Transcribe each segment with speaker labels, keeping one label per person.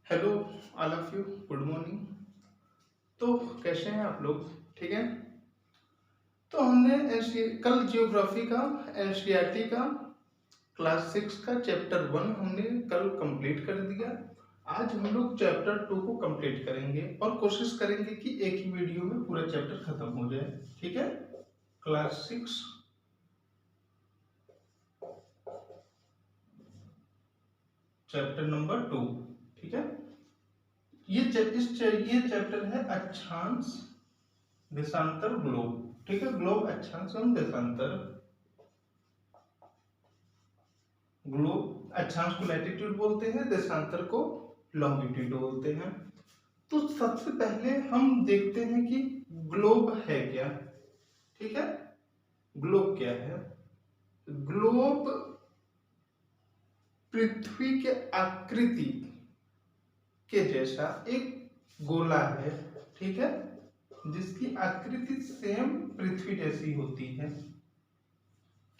Speaker 1: Hello all of you, good morning. तो कैसे हैं आप लोग? ठीक है। तो हमने कल जियोग्राफी का एनसीईआरटी का क्लास 6 का चैप्टर 1 हमने कल कंप्लीट कर दिया। आज हम लोग चैप्टर 2 को कंप्लीट करेंगे और कोशिश करेंगे कि एक ही वीडियो में पूरा चैप्टर खत्म हो जाए। ठीक है। Class 6 chapter number 2। ठीक है। ये चैप्टर है अक्षांश देशांतर ग्लोब। ठीक है। ग्लोब अक्षांश एवं देशांतर। ग्लोब अक्षांश को लैटिट्यूड बोलते हैं, देशांतर को लॉन्गिट्यूड बोलते हैं। तो सबसे पहले हम देखते हैं कि ग्लोब है क्या। ठीक है। ग्लोब क्या है? ग्लोब पृथ्वी के आकृति के जैसा एक गोला है। ठीक है। जिसकी आकृति सेम पृथ्वी जैसी होती है।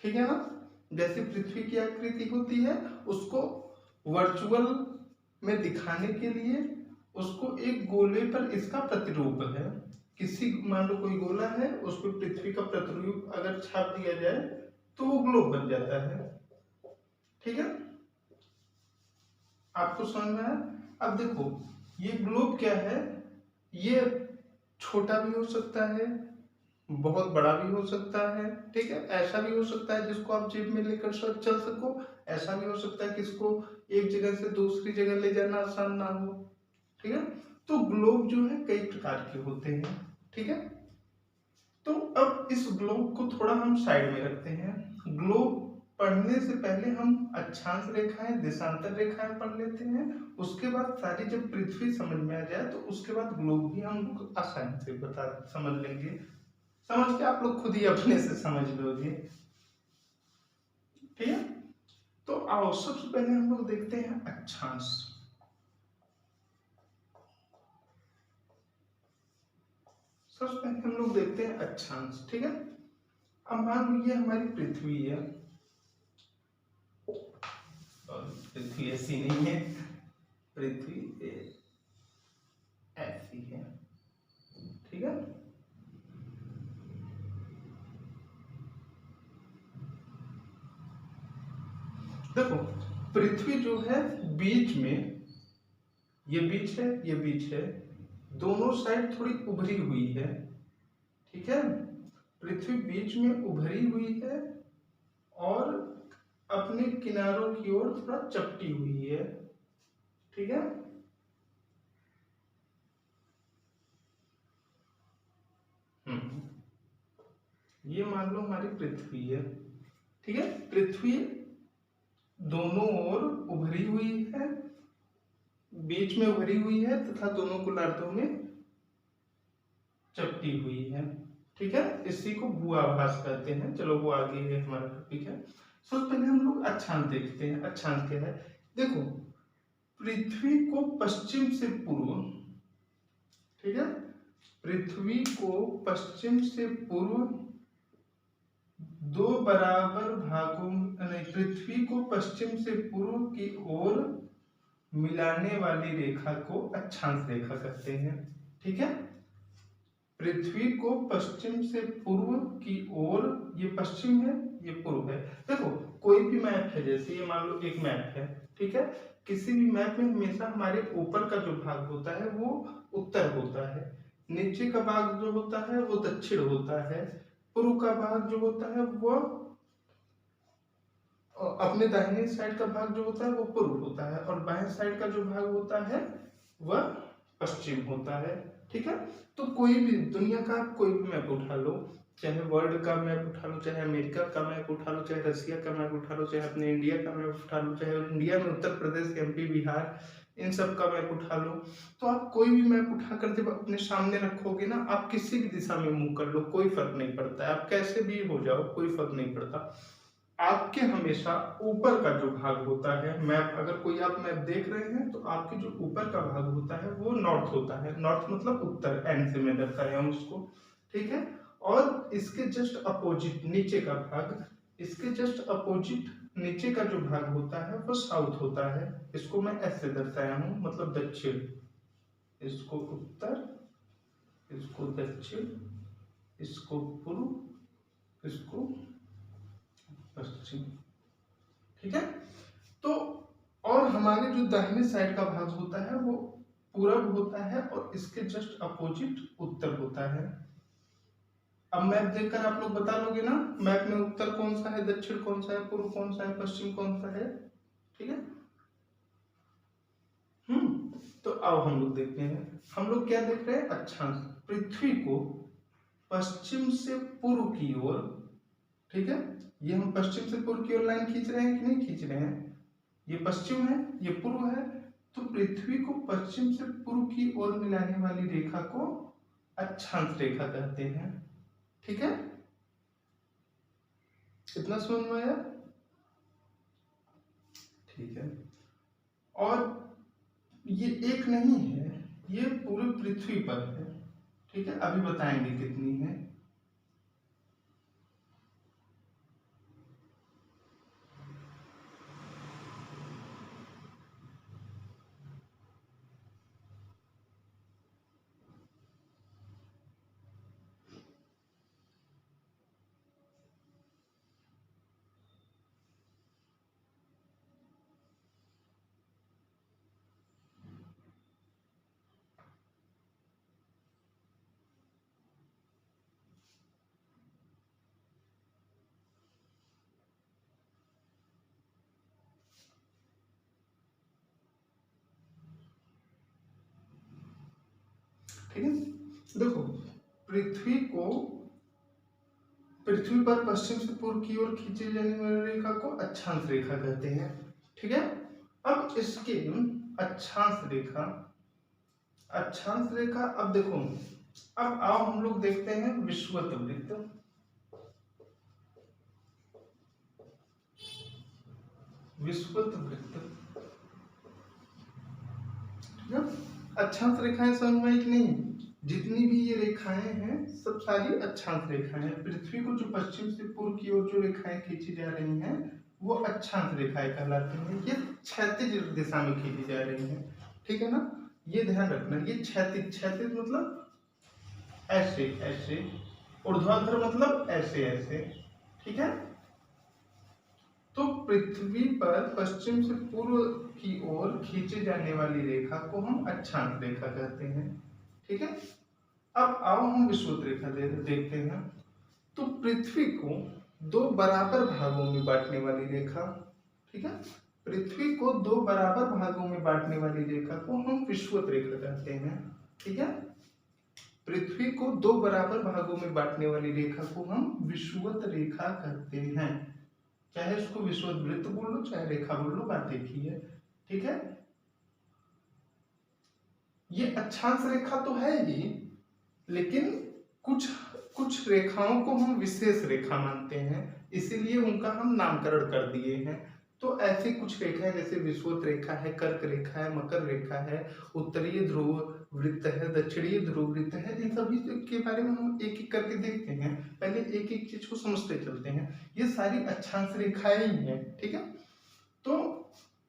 Speaker 1: ठीक है ना। जैसे पृथ्वी की आकृति होती है उसको वर्चुअल में दिखाने के लिए उसको एक गोले पर इसका प्रतिरूप है। किसी मान लो कोई गोला है उस पर पृथ्वी का प्रतिरूप अगर छाप दिया जाए तो वो ग्लोब बन जाता है। ठीक है। आपको समझ में आया? अब देखो ये ग्लोब क्या है। ये छोटा भी हो सकता है, बहुत बड़ा भी हो सकता है। ठीक है। ऐसा भी हो सकता है जिसको आप जेब में लेकर चल सको। ऐसा भी हो सकता है कि इसको एक जगह से दूसरी जगह ले जाना आसान ना हो। ठीक है। तो ग्लोब जो है कई प्रकार के होते हैं। ठीक है। तो अब इस ग्लोब को थोड़ा हम साइड में रखते हैं। ग्लोब पढ़ने से पहले हम अक्षांश रेखाएं देशांतर रेखाएं पढ़ लेते हैं। उसके बाद सारी जब पृथ्वी समझ में आ जाए तो उसके बाद ग्लोब भी हम लोग आसानी से बता समझ लेंगे। समझ के आप लोग खुद ही अपने से समझ लोगे। ठीक है। तो आओ सबसे पहले हम लोग देखते हैं अक्षांश। सबसे पहले हम लोग देखते हैं अक्षांश। ठीक है। अब मान लीजिए हमारी पृथ्वी है और पृथ्वी ऐसी नहीं है, पृथ्वी ऐसी है। ठीक है। देखो पृथ्वी जो है बीच में, ये बीच है ये बीच है, दोनों साइड थोड़ी उभरी हुई है। ठीक है। पृथ्वी बीच में उभरी हुई है और अपने किनारों की ओर थोड़ा चपटी हुई है। ठीक है। ये मान लो हमारी पृथ्वी है। ठीक है। पृथ्वी दोनों ओर उभरी हुई है, बीच में उभरी हुई है तथा दोनों गोलार्धों में चपटी हुई है। ठीक है। इसी को भूआभास कहते हैं। चलो वो आगे है हमारा टॉपिक है। सबसे पहले हम लोग अक्षांश देखते हैं। अक्षांश क्या है? देखो पृथ्वी को पश्चिम से पूर्व, ठीक है, पृथ्वी को पश्चिम से पूर्व दो बराबर भागों नहीं, पृथ्वी को पश्चिम से पूर्व की ओर मिलाने वाली रेखा को अक्षांश रेखा कहते हैं। ठीक है। पृथ्वी को पश्चिम से पूर्व की ओर, ये पश्चिम है ये पूर्व है। देखो कोई भी मैप है, जैसे ये मान लो एक मैप है। ठीक है। किसी भी मैप में हमेशा हमारे ऊपर का जो भाग होता है वो उत्तर होता है, नीचे का भाग जो होता है वो दक्षिण होता है, पूर्व का भाग जो होता है वो अपने दाहिने साइड का भाग जो होता है वो पूर्व होता है और बाएं साइड का जो भाग होता है वह पश्चिम होता है। ठीक है। तो कोई भी दुनिया का कोई भी मैप उठा लो, चाहे वर्ल्ड का मैप उठा लो, चाहे अमेरिका का मैप उठा लो, चाहे रसिया का मैप उठा लो, चाहे अपने इंडिया का मैप उठा लो, चाहे इंडिया में उत्तर प्रदेश, एमपी, बिहार, इन सब का मैप उठा लो। तो आप कोई भी मैप उठाकर जब अपने सामने रखोगे ना, आप किसी भी दिशा में मुंह कर लो कोई फर्क नहीं पड़ता है। आप कैसे भी हो जाओ कोई फर्क नहीं पड़ता। आपके हमेशा ऊपर का जो भाग होता है, मैप अगर कोई आप मैप देख रहे हैं तो आपके जो ऊपर का भाग होता है वो नॉर्थ होता है। नॉर्थ मतलब उत्तर, एंड से मैं दर्शाया हूं उसको। ठीक है। और इसके जस्ट अपोजिट नीचे का भाग, इसके जस्ट अपोजिट नीचे का जो भाग होता है वो साउथ होता है। इसको मैं एस से दर्शाया हूं, मतलब दक्षिण, इसको उत्तर, इसको दक्षिण, इसको पूर्व, इसको पश्चिम। ठीक है। तो और हमारे जो दाहिने साइड का भाग होता है वो पूरब होता है और इसके जस्ट अपोजिट उत्तर होता है। अब मैप देखकर आप लोग बता लोगे ना, मैप में उत्तर कौन सा है, दक्षिण कौन सा है, पूर्व कौन सा है, पश्चिम कौन सा है। ठीक है। तो अब हम लोग देखते हैं, हम लोग क्या देख रहे हैं, अक्षांश। पृथ्वी को पश्चिम से पूर्व की ओर, ठीक है, ये हम पश्चिम से पूर्व की ओर लाइन खींच रहे हैं कि नहीं खींच रहे हैं, ये पश्चिम है, ये पूर्व है, तो पृथ्वी को पश्चिम से पूर्व की ओर मिलाने वाली रेखा को अक्षांश रेखा कहते हैं। ठीक है, इतना समझ में आया। ठीक है, और ये एक नहीं है, ये पूरे पृथ्वी पर है। ठीक है, अभी बताएंगे कितनी है। ठीक है, देखो, पृथ्वी को, पृथ्वी पर पश्चिम से पूर्व की ओर खींची जाने वाली रेखा को अक्षांश रेखा कहते हैं। ठीक है, अब इसके अक्षांश रेखा, अक्षांश रेखा, अब देखो, अब आओ हम लोग देखते हैं विषुवत वृत्त। विषुवत वृत्त, ठीक है, अक्षांश रेखाएं समझ में आई कि नहीं। जितनी भी ये रेखाएं हैं सब सारी अक्षांश रेखाएं हैं। पृथ्वी को जो पश्चिम से पूर्व की ओर जो रेखाएं खींची जा रही हैं वो अक्षांश रेखाएं कहलाती हैं। ये क्षैतिज दिशा में खींची जा रही हैं। ठीक है ना, ये ध्यान रखना, ये क्षैतिज, क्षैतिज मतलब ऐसे ऐसे, ऊर्ध्वाधर मतलब ऐसे ऐसे। ठीक है, तो पृथ्वी पर पश्चिम से पूर्व की ओर खींचे जाने वाली रेखा को हम अक्षांश रेखा कहते हैं। ठीक है, अब आओ हम विषुवत रेखा देखते हैं। तो पृथ्वी को दो बराबर भागों में बांटने वाली रेखा, ठीक है, पृथ्वी को दो बराबर भागों में बांटने वाली रेखा को हम विषुवत रेखा कहते हैं। ठीक है, पृथ्वी को दो बराबर भागों में बांटने वाली रेखा को हम विषुवत रेखा कहते हैं। चाहे इसको विषुवत वृत्त बोल लो, चाहे रेखा बोल लो, बात एक ही है। ठीक है, ये अक्षांश रेखा तो है ही, लेकिन कुछ कुछ रेखाओं को हम विशेष रेखा मानते हैं, इसीलिए उनका हम नामकरण कर दिए हैं। तो ऐसी कुछ रेखा है, जैसे विषुवत रेखा है, कर्क रेखा है, मकर रेखा है, उत्तरीय ध्रुव वृत्त है, दक्षिणीय ध्रुव वृत्त है। इन सभी के बारे में हम एक एक करके देखते हैं, पहले एक एक चीज को समझते चलते हैं। ये सारी अक्षांश रेखाएं ही हैं। ठीक है, तो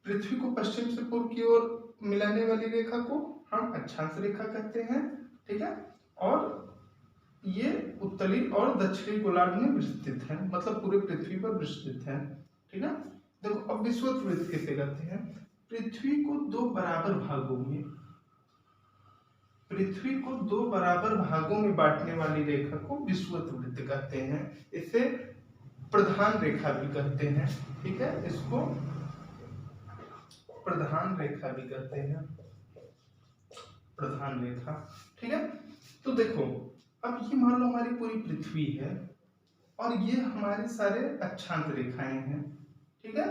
Speaker 1: पृथ्वी को पश्चिम से पूर्व की ओर मिलाने वाली रेखा को हम अक्षांश रेखा कहते हैं। ठीक है, और ये उत्तरी और दक्षिणी गोलार्ध में विस्तृत है, मतलब पूरे पृथ्वी पर विस्तृत है। ठीक है, देखो अब विषुवत वृत्त किसे कहते हैं। पृथ्वी को दो बराबर भागों में, पृथ्वी को दो बराबर भागों में बांटने वाली रेखा को विषुवत वृत्त कहते हैं। इसे प्रधान रेखा भी कहते हैं। ठीक है, इसको प्रधान रेखा भी कहते हैं, प्रधान रेखा। ठीक है, तो देखो, अब ये मान लो हमारी पूरी पृथ्वी है और ये हमारे सारे अक्षांश रेखाएं हैं। ठीक है,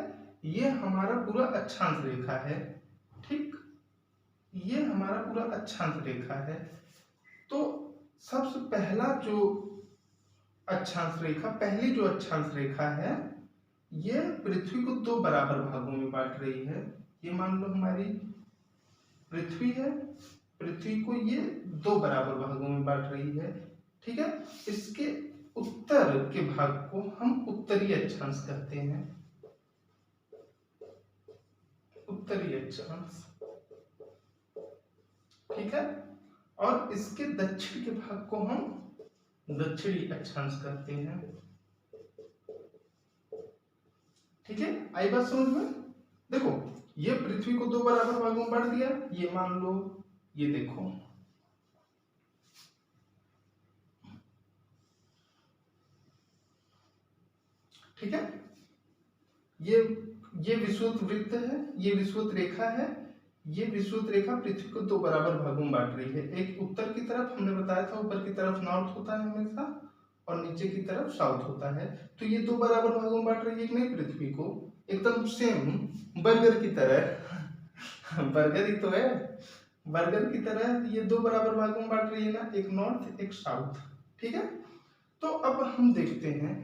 Speaker 1: ये हमारा पूरा अक्षांश रेखा है। ठीक, ये हमारा पूरा अक्षांश रेखा है। तो सबसे पहला जो अक्षांश रेखा, पहली जो अक्षांश रेखा है, ये पृथ्वी को दो बराबर भागों में बांट रही है। ये मान लो हमारी पृथ्वी है, पृथ्वी को ये दो बराबर भागों में बांट रही है। ठीक है, इसके उत्तर के भाग को हम उत्तरी अक्षांश कहते हैं। उत्तरी अक्षांश, ठीक है। और इसके दक्षिण के भाग को हम दक्षिणी अक्षांश कहते हैं, ठीक है। आई बात समझ में? देखो ये पृथ्वी को दो बराबर भागों में बांट दिया, ये मान लो, ये देखो, ठीक है। ये विषुवत वृत्त है, ये विषुवत रेखा है, ये विषुवत रेखा पृथ्वी को दो बराबर भागों में बांट रही है। एक उत्तर की तरफ, हमने बताया था ऊपर की तरफ नॉर्थ होता है हमेशा, और नीचे की तरफ साउथ होता है। तो ये दो बराबर भागों में बांट रही है कि नहीं पृथ्वी को, एकदम सेम बर्गर की तरह बर्गर ही तो है, बर्गर की तरह ये दो बराबर भागों में बांट रही है ना, एक नॉर्थ एक साउथ, ठीक है। तो अब हम देखते हैं,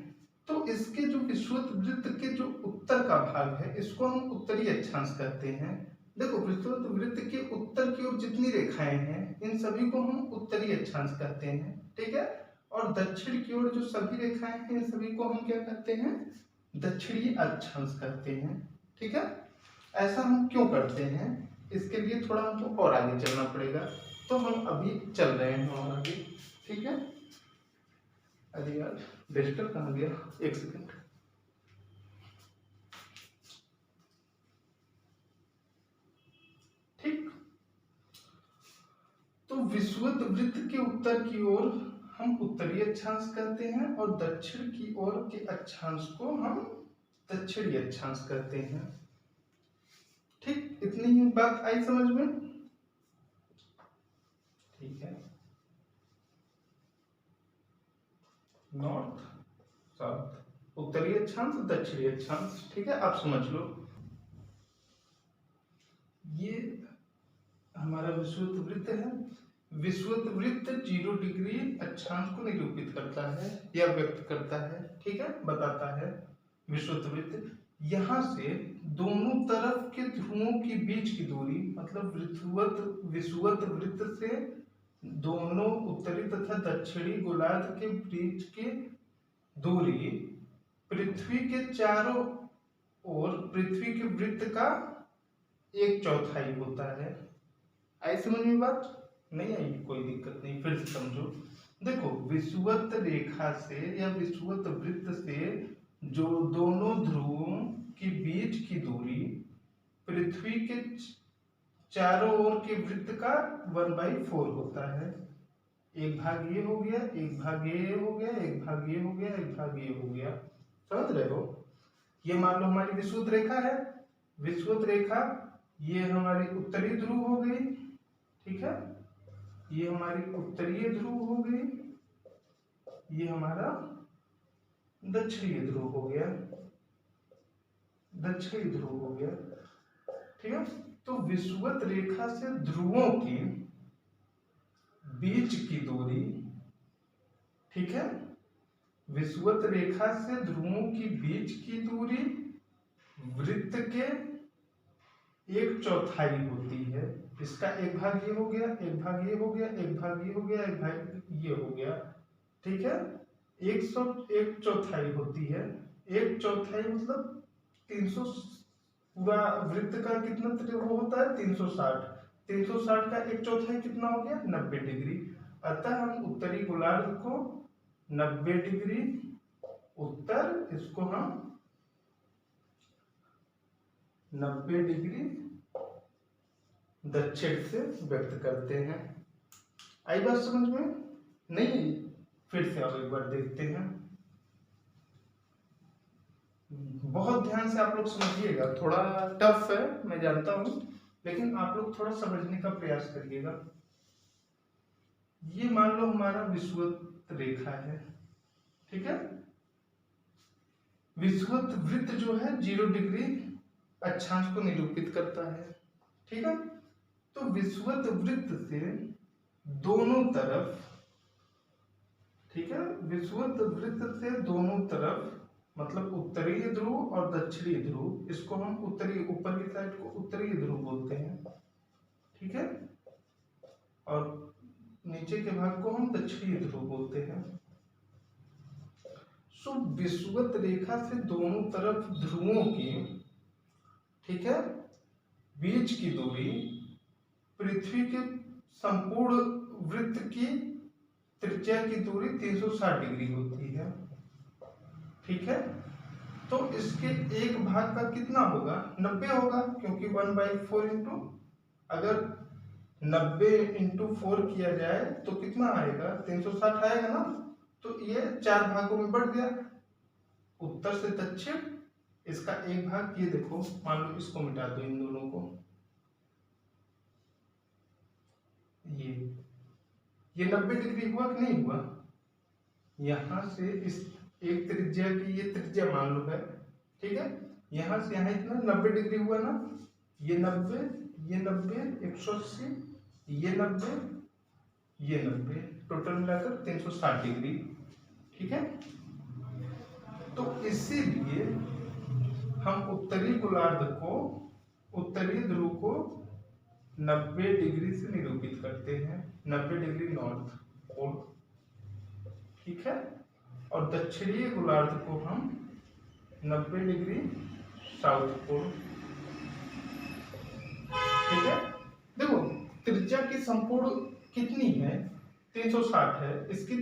Speaker 1: तो इसके जो विषुवत वृत्त के जो उत्तर का भाग है इसको हम उत्तरी अक्षांश कहते हैं। देखो विषुवत वृत्त के उत्तर की ओर जितनी रेखाएं हैं इन सभी को हम उत्तरी अक्षांश कहते हैं, ठीक है। और दक्षिण की ओर जो सभी रेखाएं हैं इन सभी को हम क्या कहते हैं, दक्षिणी अक्षांश कहते हैं, ठीक है। ऐसा हम क्यों करते हैं, इसके लिए थोड़ा हमको और आगे चलना पड़ेगा, तो हम अभी चल रहे हैं और आगे, ठीक है। अरे यार डिजिटल कहाँ गया, एक सेकंड। ठीक, तो विषुवत वृत्त के उत्तर की ओर हम उत्तरी अक्षांश कहते हैं और दक्षिण की ओर के अक्षांश को हम दक्षिणी अक्षांश कहते हैं, ठीक। इतनी ही बात आई समझ में, ठीक है। नॉर्थ साउथ, उत्तरी अक्षांश दक्षिणी अक्षांश, ठीक है। आप समझ लो ये हमारा विषुवत वृत्त है। विषुवत वृत्त 0 डिग्री अक्षांश को निरूपित करता है या व्यक्त करता है, ठीक है, बताता है। विषुवत वृत्त यहाँ से दोनों तरफ के ध्रुवों के बीच की दूरी, मतलब विषुवत वृत्त से दोनों उत्तरी तथा दक्षिणी गोलार्ध के बीच की दूरी पृथ्वी के चारों ओर पृथ्वी के वृत्त का 1/4 होता है। आई समझ में बात? नहीं आई, कोई दिक्कत नहीं, फिर से समझो। देखो विषुवत रेखा से या विषुवत वृत्त से जो दोनों ध्रुवों के बीच की दूरी पृथ्वी के चारों ओर के वृत्त का 1/4 होता है। एक भाग ये हो गया, एक भाग ये हो गया, एक भाग ये हो गया, एक भाग ये हो गया, समझ रहे हो। ये मान लो हमारी विषुवत रेखा है, विषुवत रेखा ये हमारी उत्तरी ध्रुव हो गई, ठीक है। ये हमारी उत्तरीय ध्रुव हो गई, ये हमारा दक्षिणी ध्रुव हो गया, दक्षिणी ध्रुव हो गया, ठीक है। तो विषुवत रेखा से ध्रुवों की बीच की दूरी, ठीक है, विषुवत रेखा से ध्रुवों की बीच की दूरी वृत्त के 1/4 होती है। इसका एक भाग ये हो गया, एक भाग ये हो गया, एक भाग ये हो गया, एक भाग ये हो गया, ठीक है। 1/4 होती है। 1/4 मतलब 300, पूरा वृत्त का कितना वो होता है 360, 360 का 1/4 कितना हो गया 90 डिग्री। अतः हम उत्तरी गोलार्ध को 90 डिग्री उत्तर, इसको हम 90 डिग्री दक्षिण से व्यक्त करते हैं। आई बात समझ में? नहीं, फिर से और एक बार देखते हैं, बहुत ध्यान से आप लोग समझिएगा, थोड़ा टफ है मैं जानता हूं, लेकिन आप लोग थोड़ा समझने का प्रयास करिएगा। ये मान लो हमारा विषुवत रेखा है, ठीक है। विषुवत वृत्त जो है 0 डिग्री अक्षांश को निरूपित करता है, ठीक है। तो विषुवत वृत्त से दोनों तरफ, ठीक है, विषुवत वृत्त से दोनों तरफ मतलब उत्तरी ध्रुव और दक्षिणी ध्रुव, इसको हम उत्तरी, ऊपर की साइड को उत्तरी ध्रुव बोलते हैं, ठीक है, और नीचे के भाग को हम दक्षिणी ध्रुव बोलते हैं। सो विषुवत रेखा से दोनों तरफ ध्रुवों की, ठीक है, बीच की दूरी पृथ्वी के संपूर्ण वृत्त की त्रिज्या की दूरी 360 डिग्री होती है। ठीक है, तो इसके एक भाग का कितना होगा, 90 होगा, क्योंकि 1/4 इंटू, अगर 90 इंटू 4 किया जाए तो कितना आएगा, 360 आएगा ना। तो ये 4 भागों में बढ़ गया, उत्तर से दक्षिण। इसका एक भाग, ये देखो, मान लो इसको मिटा दो, इन दोनों को, ये 90 डिग्री हुआ कि नहीं हुआ। यहां से इस एक त्रिज्या की, ये त्रिज्या मान लो है, ठीक है, यहां से यहां इतना 90 डिग्री हुआ ना। ये 90, ये 90, 180, ये 90, ये 90, टोटल मिलाकर 360 डिग्री। ठीक है, तो इसीलिए हम उत्तरी गोलार्ध को, उत्तरी ध्रुव को 90 डिग्री से निरूपित करते हैं, 90 डिग्री नॉर्थ पोल। ठीक है, और दक्षिणी गोलार्ध को हम 90 डिग्री साउथ पोल। ठीक है, देखो त्रिज्या की संपूर्ण कितनी है, 360 है। इसकी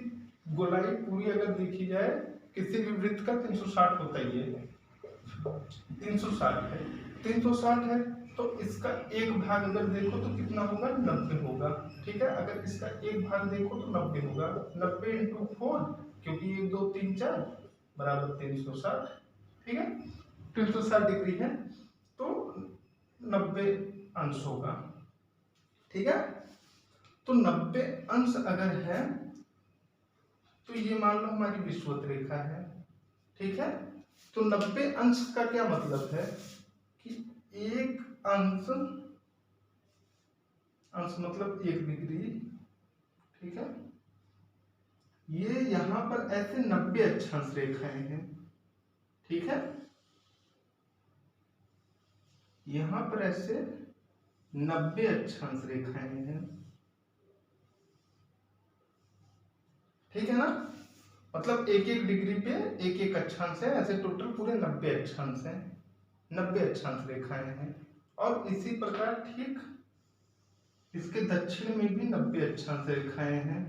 Speaker 1: गोलाई पूरी अगर देखी जाए किसी भी वृत्त का 360 होता ही है, 360 है, 360 है। तो इसका एक भाग अगर देखो तो कितना होगा, 90 होगा। ठीक है, अगर इसका एक भाग देखो तो 90 होगा, 90 इंटू 4, क्योंकि 1 2 3 4 बराबर 360। ठीक है, 360 डिग्री है तो 90 अंश होगा। ठीक है, तो 90 अंश अगर है तो ये मान लो हमारी विषुवत रेखा है। ठीक है, तो 90 अंश का क्या मतलब है कि एक अंश, अंश मतलब 1 डिग्री। ठीक है, ये यहां पर ऐसे 90 अक्षांश रेखाएं हैं। ठीक है, यहां पर ऐसे 90 अक्षांश रेखाएं हैं। ठीक है ना, मतलब एक एक डिग्री पे एक एक अक्षांश है, ऐसे टोटल पूरे 90 अक्षांश हैं, 90 अक्षांश रेखाएं हैं। और इसी प्रकार ठीक इसके दक्षिण में भी 90 अक्षांश रेखाएं हैं।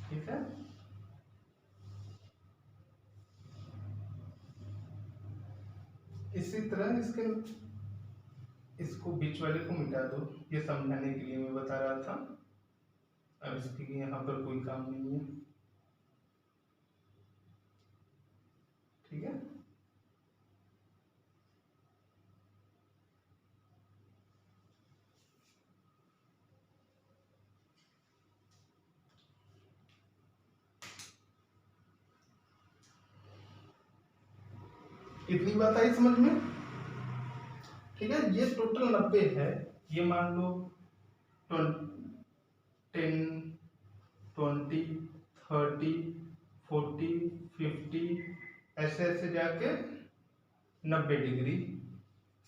Speaker 1: ठीक है, इसी तरह इसको बीच वाले को मिटा दो, ये समझाने के लिए मैं बता रहा था। अब इसकी यहाँ पर कोई काम नहीं है। ठीक है, इतनी बात आई समझ में। ठीक है, ये टोटल 90 है, ये मान लो 10 20 30 40 50 ऐसे ऐसे जाके 90 डिग्री।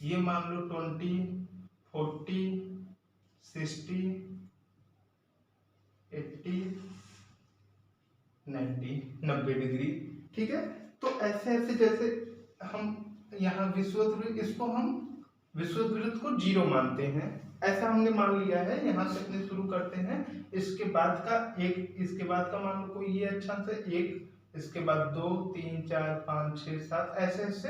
Speaker 1: ये मान लो 20 40 60 80 90 90 डिग्री। ठीक है, तो ऐसे ऐसे जैसे हम यहाँ विषुवत वृत्त, इसको हम विषुवत वृत्त को 0 मानते हैं, ऐसा हमने मान लिया है। यहाँ से अपने शुरू करते हैं, इसके बाद का एक, इसके बाद का मान लो कोई ये अक्षांश है 1, इसके बाद 2 3 4 5 6 7 ऐसे ऐसे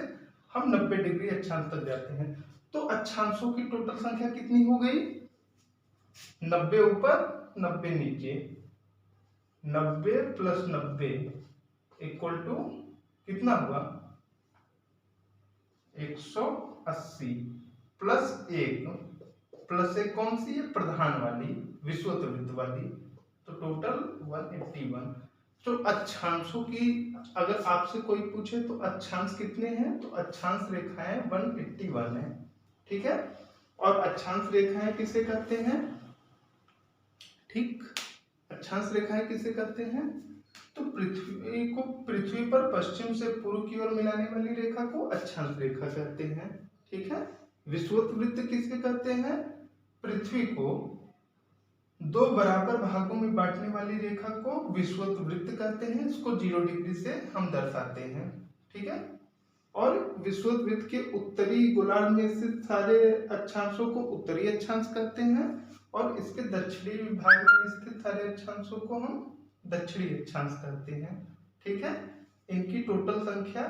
Speaker 1: हम 90 डिग्री अक्षांश तक जाते हैं। तो अक्षांशों की टोटल संख्या कितनी हो गई, 90 ऊपर 90 नीचे, 90 प्लस 90 इक्वल टू कितना हुआ, 180 प्लस 1, प्लस 1 कौन सी है, प्रधान वाली, विषुवत वृत्त वाली, तो टोटल 181। तो अक्षांशों की अगर आपसे कोई पूछे तो अक्षांश कितने हैं, तो अक्षांश रेखाएं 181 है। ठीक है, और अक्षांश रेखाएं किसे कहते हैं, ठीक, अक्षांश रेखाएं किसे कहते हैं, तो पृथ्वी को, पृथ्वी पर पश्चिम से पूर्व की ओर मिलाने वाली रेखा को अक्षांश रेखा कहते हैं। ठीक है, विषुवत वृत्त किसके कहते हैं, पृथ्वी को 2 बराबर भागों में बांटने वाली रेखा को विषुवत वृत्त कहते हैं। इसको 0 डिग्री से हम दर्शाते हैं। ठीक है, और विषुवत वृत्त के उत्तरी गोलार्ध में स्थित सारे अक्षांशों को उत्तरी अक्षांश कहते हैं और इसके दक्षिणी भाग में स्थित सारे अक्षांशों को हम दक्षिणी अक्षांश कहते हैं। ठीक है, इनकी टोटल संख्या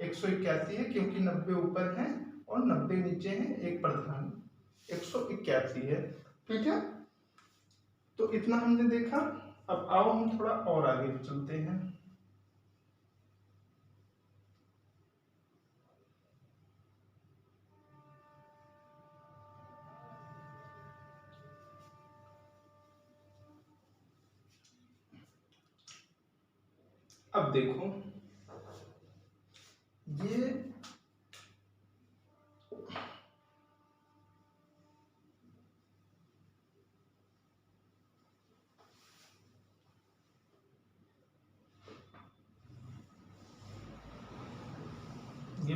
Speaker 1: 181 है क्योंकि 90 ऊपर है और 90 नीचे है, एक प्रधान 181 है। ठीक है, तो इतना हमने देखा। अब आओ हम थोड़ा और आगे चलते हैं। अब देखो ये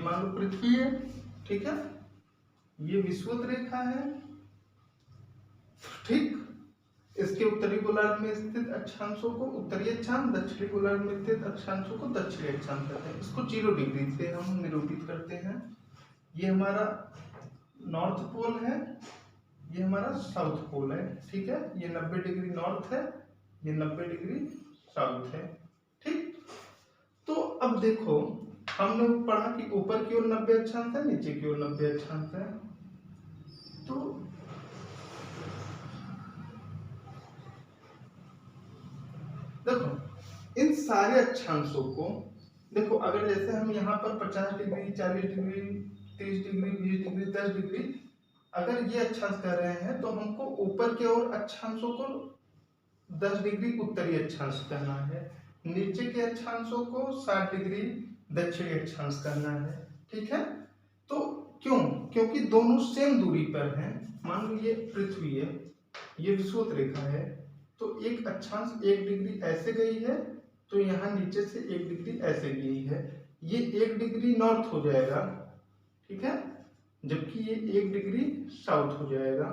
Speaker 1: मान लो पृथ्वी है। ठीक है, ये विषुवत रेखा है। ठीक, इसके उत्तरी गोलार्ध में स्थित अक्षांशों को उत्तरी अक्षांश, दक्षिणी गोलार्ध में स्थित अक्षांशों को दक्षिणी अक्षांश कहते हैं। इसको 0 डिग्री से हम निरूपित करते हैं। ये हमारा नॉर्थ पोल है, ये हमारा साउथ पोल है। ठीक है, ये 90 डिग्री नॉर्थ है, ये 90 डिग्री साउथ है। ठीक, तो अब देखो हमने पढ़ा कि ऊपर की ओर 90 अक्षांश है, नीचे की ओर 90 अक्षांश है। तो देखो इन सारे अक्षांशों को देखो, अगर जैसे हम यहाँ पर 50 degree, 40 degree, 30 degree, 20 degree, 10 degree अगर ये अक्षांश कर रहे हैं तो हमको ऊपर के ओर अक्षांशों को 10 डिग्री उत्तरी अक्षांश करना है, नीचे के अक्षांशों को 60 डिग्री दक्षिणी अक्षांश करना है। ठीक है, तो क्यों? क्योंकि दोनों सेम दूरी पर हैं। मान लो ये पृथ्वी है, ये विषुवत रेखा है, तो एक अक्षांश 1 डिग्री ऐसे गई है, तो यहाँ नीचे से 1 डिग्री ऐसे गई है, ये 1 डिग्री नॉर्थ हो जाएगा। ठीक है, जबकि ये 1 डिग्री साउथ हो जाएगा।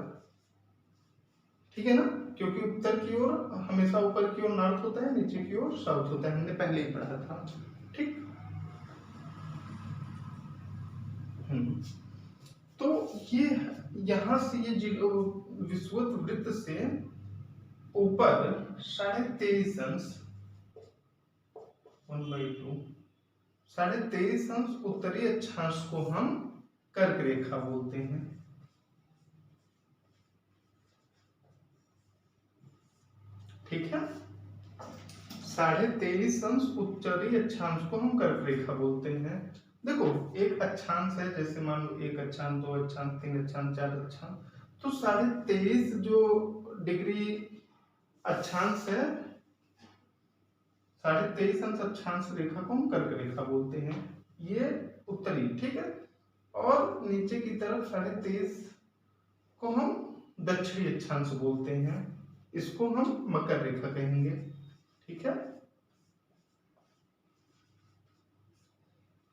Speaker 1: ठीक है ना, क्योंकि उत्तर की ओर हमेशा ऊपर की ओर नॉर्थ होता है, नीचे की ओर साउथ होता है, हमने पहले ही पढ़ा था। ठीक, तो ये यहां से ये विषुवत वृत्त से ऊपर 23.5 अंश 1/2 23.5 अंश उत्तरी अक्षांश को हम कर्क रेखा बोलते हैं। ठीक है, 23.5 अंश उत्तरी अक्षांश को हम कर्क रेखा बोलते हैं। देखो एक अक्षांश है, जैसे मान लो 1 अक्षांश, 2 अक्षांश, 3 अक्षांश, 4 अक्षांश, तो 23.5 जो डिग्री अक्षांश है, 23.5 अंश अक्षांश रेखा को हम कर्क रेखा बोलते हैं, ये उत्तरी। ठीक है, और नीचे की तरफ 23.5 को हम दक्षिणी अक्षांश बोलते हैं, इसको हम मकर रेखा कहेंगे। ठीक है,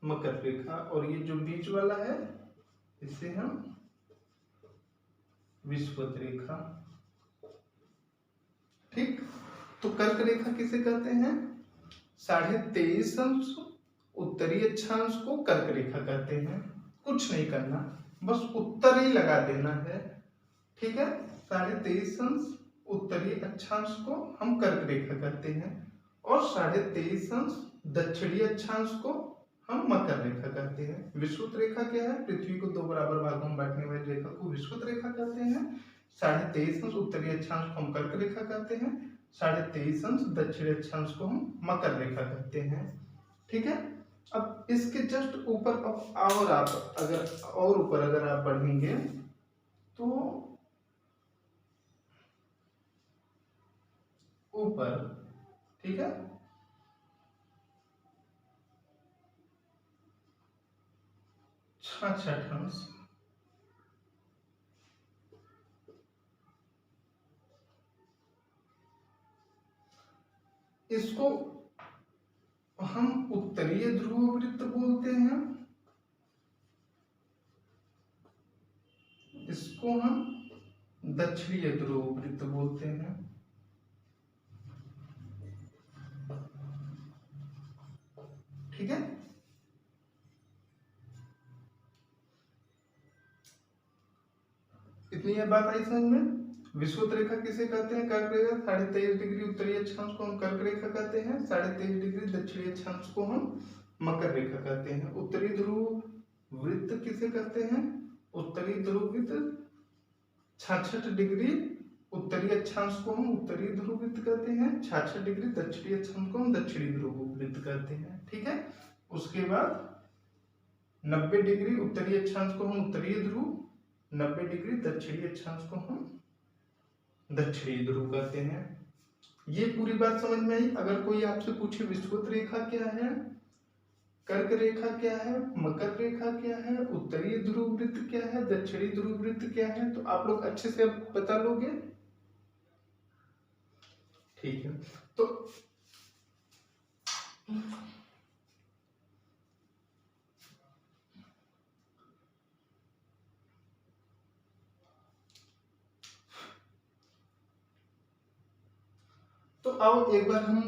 Speaker 1: मकर रेखा, और ये जो बीच वाला है इसे हम विषुवत रेखा। ठीक, तो कर्क रेखा किसे कहते हैं? 23.5 अंश उत्तरी अक्षांश को कर्क रेखा कहते हैं। कुछ नहीं करना, बस उत्तर ही लगा देना है। ठीक है, 23.5 अंश उत्तरी अक्षांश को हम कर्क रेखा कहते हैं और 23.5 अंश दक्षिणी अक्षांश को हम मकर रेखा कहते हैं। विषुवत रेखा क्या है? पृथ्वी को 2 बराबर भागों में बांटने वाली रेखा को विषुवत रेखा कहते हैं। 23.5 अंश उत्तरी अक्षांश को हम कर्क रेखा कहते हैं, 23.5 अंश दक्षिणी अक्षांश को हम मकर रेखा कहते हैं। ठीक है, अब इसके जस्ट ऊपर और आप अगर आप बढ़ेंगे तो ऊपर, ठीक है, छठा इसको हम उत्तरीय ध्रुव वृत्त बोलते हैं, इसको हम दक्षिणीय ध्रुव वृत्त बोलते हैं। ठीक है, इतनी ये बात आई समझ में। विषुवत रेखा किसे कहते हैं? कर्क रेखा 23.5 डिग्री उत्तरी अक्षांश को हम कर्क रेखा कहते हैं, 23.5 डिग्री दक्षिणी अक्षांश को हम मकर रेखा कहते हैं। उत्तरी ध्रुव वृत्त किसे कहते हैं? उत्तरी ध्रुव वृत्त 66 डिग्री उत्तरी अक्षांश को हम उत्तरी ध्रुव वृत्त कहते हैं, 66 डिग्री दक्षिणी अक्षांश को हम दक्षिणी ध्रुव वृत्त कहते हैं। ठीक है। उसके बाद 90 डिग्री उत्तरी अक्षांश को हम उत्तरी ध्रुव, 90 डिग्री दक्षिणी अक्षांश को हम दक्षिणी ध्रुव कहते हैं। ये पूरी बात समझ में आई। अगर कोई आपसे पूछे विषुवत रेखा क्या है, कर्क रेखा क्या है, मकर रेखा क्या है, उत्तरी ध्रुव वृत्त क्या है, दक्षिणी ध्रुव वृत्त क्या है, तो आप लोग अच्छे से बता लोगे। ठीक है। तो आओ एक बार हम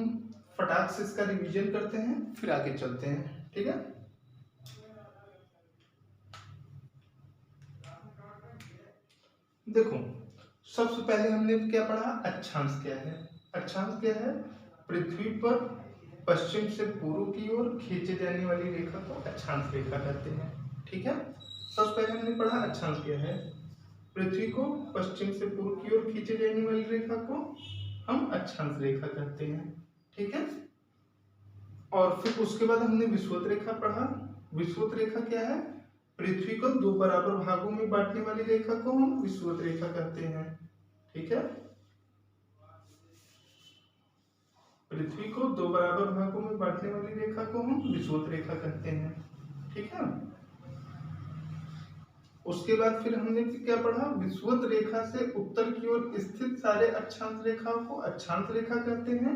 Speaker 1: फटाक से इसका रिवीजन करते हैं, फिर आगे चलते हैं। ठीक है। देखो, सबसे पहले हमने क्या पढ़ा? अक्षांश क्या है? अक्षांश क्या है? पृथ्वी पर पश्चिम से पूर्व की ओर खींचे जाने वाली रेखा को अक्षांश रेखा कहते हैं। ठीक है। सबसे पहले हमने पढ़ा अक्षांश क्या है। पृथ्वी को पश्चिम से पूर्व की ओर खींचे जाने वाली रेखा को हम अक्षांश रेखा कहते हैं। ठीक है। और फिर उसके बाद हमने विषुवत रेखा पढ़ा। विषुवत रेखा क्या है? पृथ्वी को दो बराबर भागों में बांटने वाली रेखा को हम विषुवत रेखा कहते हैं। ठीक है। पृथ्वी को दो बराबर भागों में बांटने वाली रेखा को हम विषुवत रेखा कहते हैं। ठीक है। उसके बाद फिर हमने क्या पढ़ा? विषुवत रेखा से उत्तर की ओर स्थित सारे अक्षांश रेखाओं को अक्षांश रेखा कहते हैं,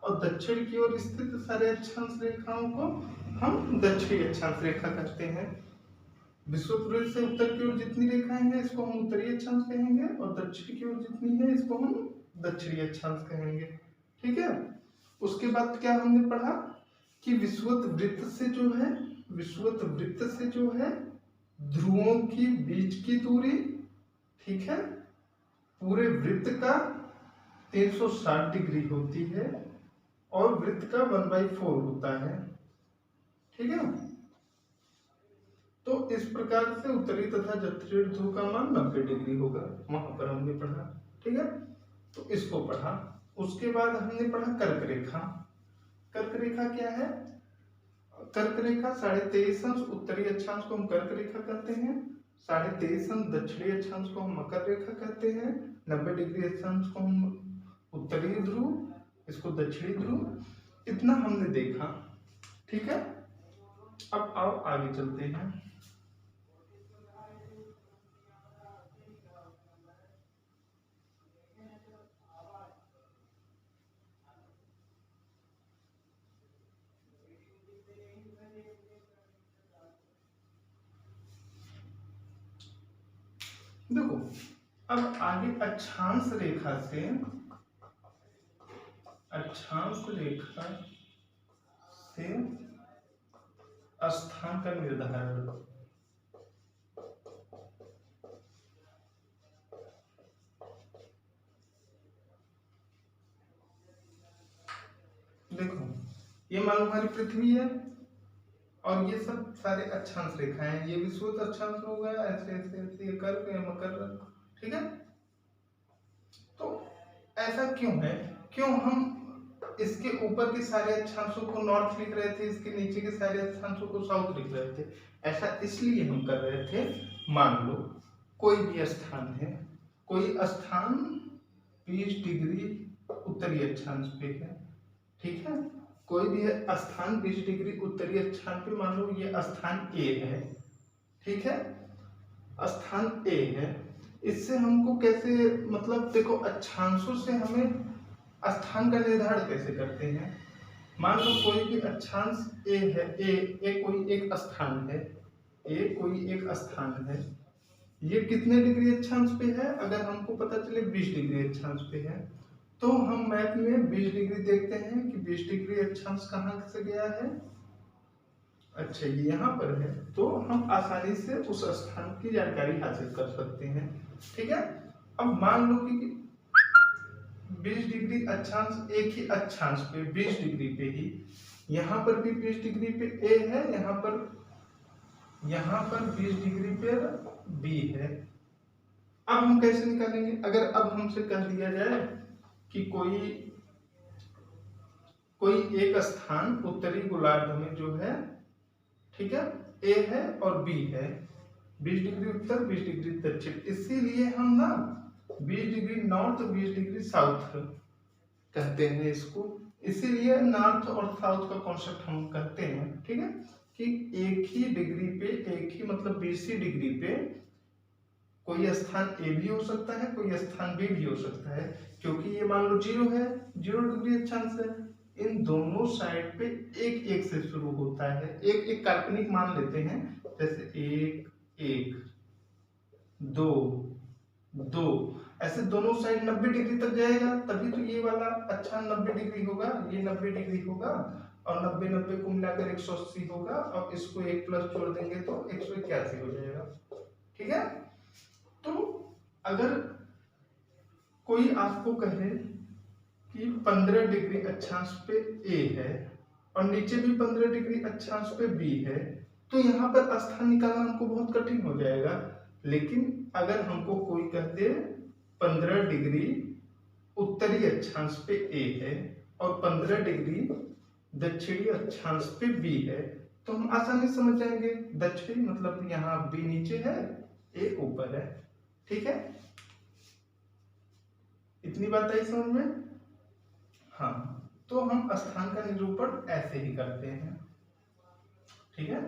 Speaker 1: और दक्षिण की ओर स्थित सारे अक्षांश रेखाओं को हम दक्षिणी अक्षांश रेखा कहते हैं। विषुवत से उत्तर की ओर जितनी रेखाएं हैं इसको हम उत्तरी अक्षांश कहेंगे, और दक्षिण की ओर जितनी है इसको हम दक्षिणी अक्षांश कहेंगे। ठीक है। उसके बाद क्या हमने पढ़ा कि विषुवत वृत्त से जो है ध्रुवों की बीच की दूरी, ठीक है, पूरे वृत्त का 360 डिग्री होती है, और वृत्त का 1/4 होता है। ठीक है। तो इस प्रकार से उत्तरी तथा दक्षिणी ध्रुव का मान 90 डिग्री होगा, वहां पर हमने पढ़ा। ठीक है। तो इसको पढ़ा। उसके बाद हमने पढ़ा कर्क रेखा। कर्क रेखा क्या है? कर्क रेखा 23.5 अंश उत्तरी अक्षांश को हम कर्क रेखा कहते हैं, 23.5 अंश दक्षिणी अक्षांश को हम मकर रेखा कहते हैं, 90 डिग्री अक्षांश को हम उत्तरी ध्रुव, इसको दक्षिणी ध्रुव। इतना हमने देखा। ठीक है। अब आओ आगे चलते हैं। देखो, अब आगे अक्षांश रेखा से स्थान का निर्धारण। देखो, ये मान लो हमारी पृथ्वी है, और ये सब सारे अक्षांश रेखाएं हैं। ये विषुवत अक्षांश हो गया, ऐसे ऐसे ऐसे ये कर्क या मकर। ठीक है। तो ऐसा क्यों है? क्यों हम इसके ऊपर के सारे अक्षांशों को नॉर्थ लिख रहे थे, इसके नीचे के सारे अक्षांशों को साउथ लिख रहे थे? ऐसा इसलिए हम कर रहे थे, मान लो कोई भी स्थान है, कोई स्थान 20 डिग्री उत्तरी अक्षांश पे है। ठीक है। कोई भी स्थान 20 डिग्री उत्तरी अक्षांश पे, मान लो ये स्थान ए है। ठीक है। स्थान ए है। इससे हमको कैसे, मतलब देखो, अक्षांशों से हमें स्थान का निर्धारण कैसे करते हैं? मान लो कोई भी अक्षांश ए है, ए कोई एक स्थान है, ए कोई एक स्थान है। ये कितने डिग्री अक्षांश पे है? अगर हमको पता चले 20 डिग्री अक्षांश पे है, तो हम मैप में 20 डिग्री देखते हैं कि 20 डिग्री अक्षांश कहाँ से गया है। अच्छा, ये यहाँ पर है, तो हम आसानी से उस स्थान की जानकारी हासिल कर सकते हैं। ठीक है। अब मान लो कि 20 डिग्री अक्षांश, एक ही अक्षांश पे 20 डिग्री पे ही, यहाँ पर भी 20 डिग्री पे ए है, यहाँ पर 20 डिग्री पे बी है। अब हम कैसे निकालेंगे? अगर अब हमसे कह दिया जाए कि कोई एक स्थान उत्तरी गोलार्ध में जो है, ठीक है, ए है और बी है, 20 डिग्री उत्तर 20 डिग्री दक्षिण, इसीलिए हम ना 20 डिग्री नॉर्थ 20 डिग्री साउथ कहते हैं इसको। इसीलिए नॉर्थ और साउथ का कॉन्सेप्ट हम कहते हैं, ठीक है, कि एक ही डिग्री पे, एक ही मतलब 20 डिग्री पे कोई स्थान ए भी हो सकता है, कोई स्थान बी भी हो सकता है, क्योंकि ये मान लो 0 है, 0 डिग्री अक्षांश है। इन दोनों साइड पे एक एक से शुरू होता है, एक एक काल्पनिक मान लेते हैं, जैसे 1 1 2 2, ऐसे दोनों साइड 90 डिग्री तक जाएगा, तभी तो ये वाला अच्छा 90 डिग्री होगा, ये 90 डिग्री होगा, और 90 90 को मिलाकर 180 होगा, और इसको 1 प्लस जोड़ देंगे तो 181 हो जाएगा, ठीक है। तो अगर कोई आपको कहे कि 15 डिग्री अक्षांश पे ए है और नीचे भी 15 डिग्री अक्षांश पे बी है, तो यहाँ पर स्थान निकालना हमको बहुत कठिन हो जाएगा। लेकिन अगर हमको कोई कह दे 15 डिग्री उत्तरी अक्षांश पे ए है और 15 डिग्री दक्षिणी अक्षांश पे बी है, तो हम आसानी से समझ जाएंगे दक्षिणी मतलब यहाँ बी नीचे है, ए ऊपर है, ठीक है। इतनी बात आई समझ में? हाँ, तो हम स्थान का निरूपण ऐसे ही करते हैं, ठीक है।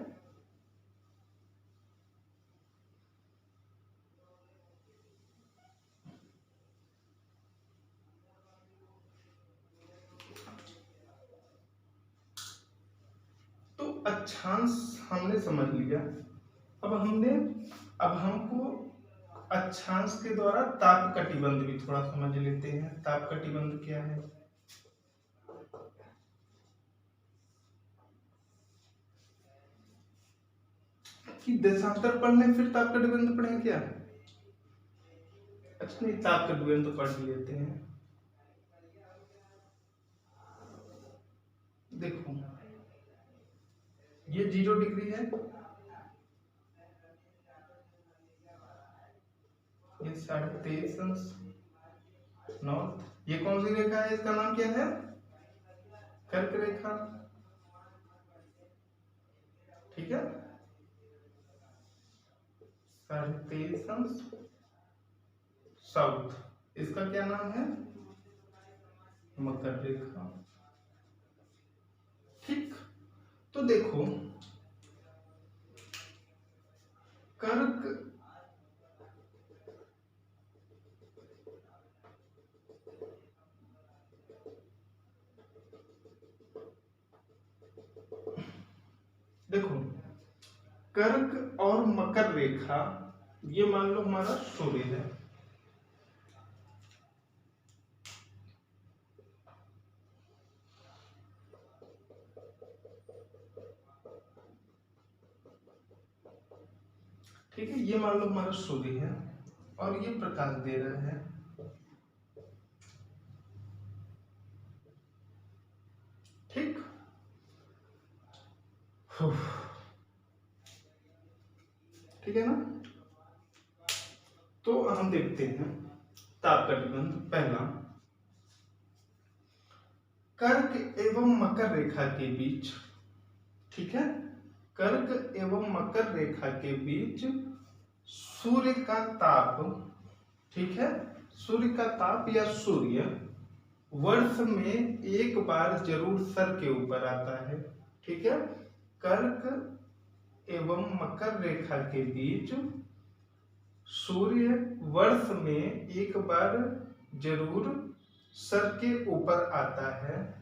Speaker 1: तो अक्षांश हमने समझ लिया। अब हमको अक्षांश के द्वारा ताप कटिबंध भी थोड़ा समझ लेते हैं। ताप कटिबंध क्या है? कि देशांतर पढ़ने फिर ताप कटिबंध पढ़ें क्या? अच्छा नहीं, ताप कटिबंध तो पढ़ लेते हैं। देखो ये 0 डिग्री है, ये 23.5 नॉर्थ। ये कौन सी रेखा है? इसका नाम क्या है? कर्क रेखा, ठीक है। 23.5 साउथ, इसका क्या नाम है? मकर रेखा, ठीक। तो देखो कर्क देखो कर्क और मकर रेखा, ये मान लो हमारा सूर्य है, ठीक है। ये मान लो हमारा सूर्य है और ये प्रकाश दे रहा है, ठीक। ठीक है ना। तो हम देखते हैं ताप कटिबंध। पहला, कर्क एवं मकर रेखा के बीच, ठीक है, कर्क एवं मकर रेखा के बीच सूर्य का ताप, ठीक है, सूर्य का ताप या सूर्य वर्ष में एक बार जरूर सर के ऊपर आता है, ठीक है। कर्क एवं मकर रेखा के बीच सूर्य वर्ष में एक बार जरूर सर के ऊपर आता है,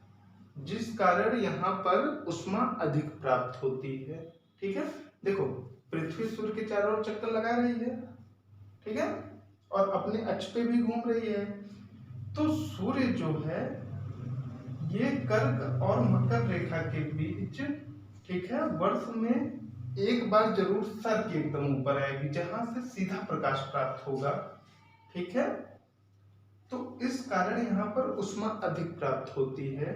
Speaker 1: जिस कारण यहाँ पर उष्मा अधिक प्राप्त होती है, ठीक है। देखो पृथ्वी सूर्य के चारों ओर चक्कर लगा रही है, ठीक है, और अपने अक्ष पे भी घूम रही है। तो सूर्य जो है ये कर्क और मकर रेखा के बीच, ठीक है, वर्ष में एक बार जरूर सर के एकदम ऊपर आएगी, जहां से सीधा प्रकाश प्राप्त होगा। ठीक है। तो इस कारण यहाँ पर ऊष्मा अधिक प्राप्त होती है,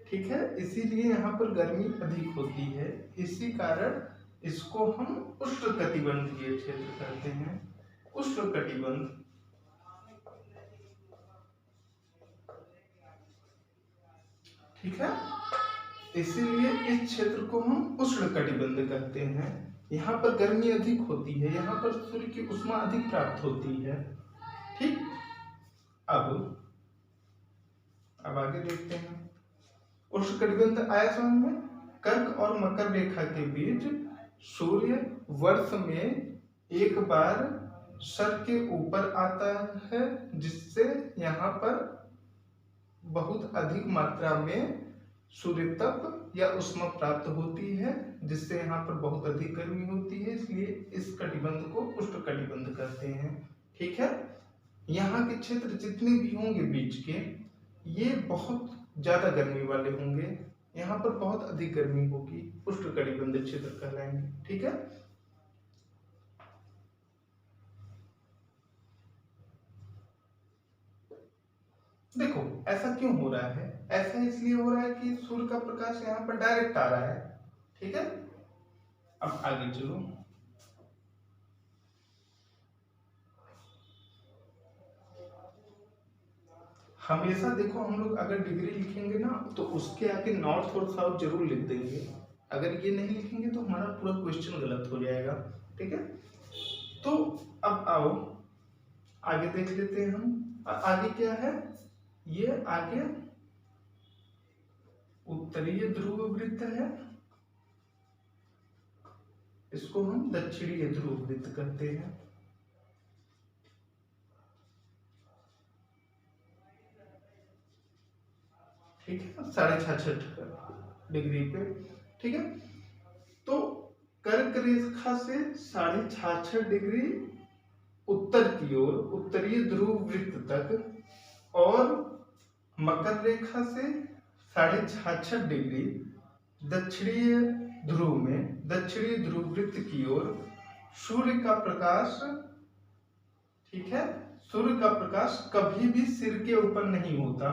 Speaker 1: ठीक है, इसीलिए यहाँ पर गर्मी अधिक होती है। इसी कारण इसको हम उष्णकटिबंधीय क्षेत्र कहते हैं, उष्णकटिबंध। ठीक है, इसीलिए इस क्षेत्र को हम उष्णकटिबंध कहते हैं। यहाँ पर गर्मी अधिक होती है, यहाँ पर सूर्य की ऊष्मा अधिक प्राप्त होती है। ठीक, अब आगे देखते हैं। उष्णकटिबंध आया समझ में। कर्क और मकर रेखा के बीच सूर्य वर्ष में एक बार सर के ऊपर आता है, जिससे यहाँ पर बहुत अधिक मात्रा में सूर्य तप या ऊष्मा प्राप्त होती है, जिससे यहाँ पर बहुत अधिक गर्मी होती है, इसलिए इस कटिबंध को उष्णकटिबंध कहते हैं। ठीक है, यहाँ के क्षेत्र जितने भी होंगे बीच के, ये बहुत ज्यादा गर्मी वाले होंगे, यहाँ पर बहुत अधिक गर्मी होगी, उष्णकटिबंध क्षेत्र कहलाएंगे। ठीक है, देखो ऐसा क्यों हो रहा है, ऐसा इसलिए हो रहा है कि सूर्य का प्रकाश यहाँ पर डायरेक्ट आ रहा है। ठीक है, अब आगे चलो। हमेशा देखो हम लोग अगर डिग्री लिखेंगे ना, तो उसके आगे नॉर्थ और साउथ जरूर लिख देंगे। अगर ये नहीं लिखेंगे तो हमारा पूरा क्वेश्चन गलत हो जाएगा। ठीक है, तो अब आओ आगे देख लेते हैं हम। आगे क्या है, ये आगे उत्तरीय ध्रुव वृत्त है, इसको हम दक्षिणीय ध्रुव वृत्त कहते हैं। ठीक है, 66.5 डिग्री पे। ठीक है, तो कर्क रेखा से 66.5 डिग्री उत्तर की ओर उत्तरीय ध्रुव वृत्त तक, और मकर रेखा से 66.5 डिग्री दक्षिणीय ध्रुव में दक्षिणीय ध्रुव वृत्त की ओर सूर्य का प्रकाश, ठीक है, सूर्य का प्रकाश कभी भी सिर के ऊपर नहीं होता।